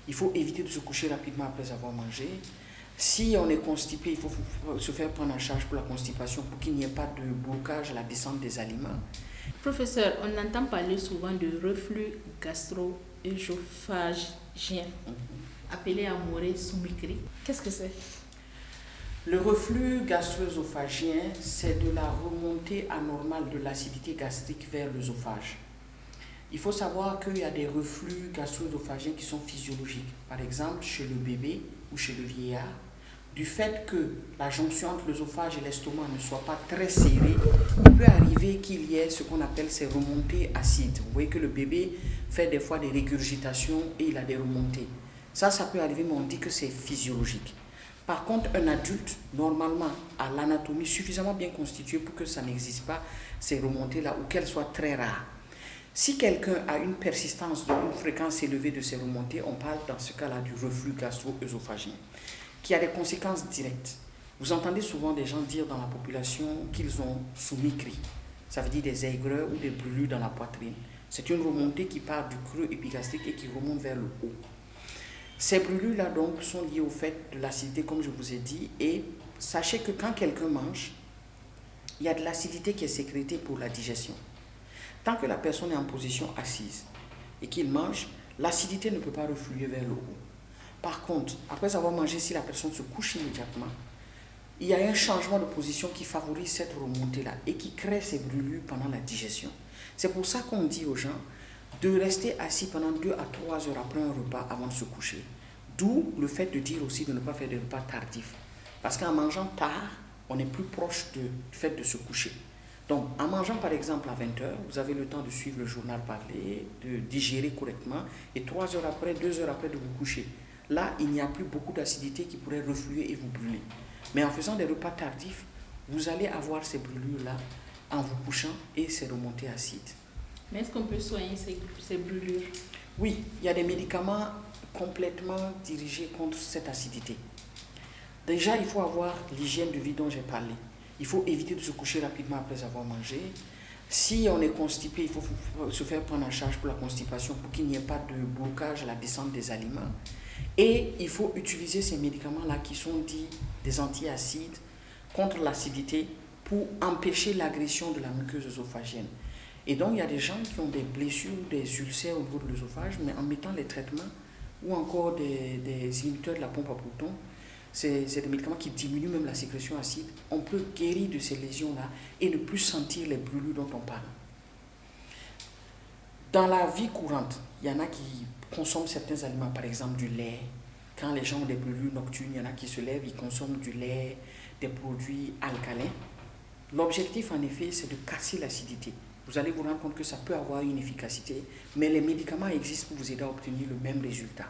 Il faut éviter de se coucher rapidement après avoir mangé. Si on est constipé, il faut se faire prendre en charge pour la constipation pour qu'il n'y ait pas de blocage à la descente des aliments. Professeur, on entend parler souvent de reflux gastro-œsophagien, appelé à mourir sous-micri. Qu'est-ce que c'est? Le reflux gastro-œsophagien, c'est de la remontée anormale de l'acidité gastrique vers l'œsophage. Il faut savoir qu'il y a des reflux gastro-œsophagiens qui sont physiologiques. Par exemple, chez le bébé ou chez le vieillard, du fait que la jonction entre l'œsophage et l'estomac ne soit pas très serrée, il peut arriver qu'il y ait ce qu'on appelle ces remontées acides. Vous voyez que le bébé fait des fois des régurgitations et il a des remontées. Ça peut arriver, mais on dit que c'est physiologique. Par contre, un adulte, normalement, a l'anatomie suffisamment bien constituée pour que ça n'existe pas, ces remontées-là, ou qu'elles soient très rares. Si quelqu'un a une persistance d'une fréquence élevée de ces remontées, on parle dans ce cas-là du reflux gastro-œsophagien, qui a des conséquences directes. Vous entendez souvent des gens dire dans la population qu'ils ont sous-micri. Ça veut dire des aigreurs ou des brûlures dans la poitrine. C'est une remontée qui part du creux épigastrique et qui remonte vers le haut. Ces brûlures-là donc sont liées au fait de l'acidité, comme je vous ai dit, et sachez que quand quelqu'un mange, il y a de l'acidité qui est sécrétée pour la digestion. Tant que la personne est en position assise et qu'il mange, l'acidité ne peut pas refluer vers le haut. Par contre, après avoir mangé, si la personne se couche immédiatement, il y a un changement de position qui favorise cette remontée-là et qui crée ces brûlures pendant la digestion. C'est pour ça qu'on dit aux gens de rester assis pendant 2 à 3 heures après un repas avant de se coucher. D'où le fait de dire aussi de ne pas faire des repas tardifs. Parce qu'en mangeant tard, on est plus proche du fait de se coucher. Donc, en mangeant par exemple à 20 heures, vous avez le temps de suivre le journal parlé, de digérer correctement, et 3 heures après, 2 heures après de vous coucher. Là, il n'y a plus beaucoup d'acidité qui pourrait refluer et vous brûler. Mais en faisant des repas tardifs, vous allez avoir ces brûlures-là en vous couchant et ces remontées acides. Mais est-ce qu'on peut soigner ces brûlures? Oui, il y a des médicaments complètement dirigés contre cette acidité. Déjà, il faut avoir l'hygiène de vie dont j'ai parlé. Il faut éviter de se coucher rapidement après avoir mangé. Si on est constipé, il faut se faire prendre en charge pour la constipation pour qu'il n'y ait pas de blocage à la descente des aliments. Et il faut utiliser ces médicaments-là qui sont dits des antiacides contre l'acidité pour empêcher l'agression de la muqueuse œsophagienne. Et donc, il y a des gens qui ont des blessures ou des ulcères au niveau de l'œsophage, mais en mettant les traitements ou encore des inhibiteurs de la pompe à protons, c'est des médicaments qui diminuent même la sécrétion acide. On peut guérir de ces lésions-là et ne plus sentir les brûlures dont on parle. Dans la vie courante, il y en a qui consomment certains aliments, par exemple du lait. Quand les gens ont des brûlures nocturnes, il y en a qui se lèvent, ils consomment du lait, des produits alcalins. L'objectif, en effet, c'est de casser l'acidité. Vous allez vous rendre compte que ça peut avoir une efficacité, mais les médicaments existent pour vous aider à obtenir le même résultat.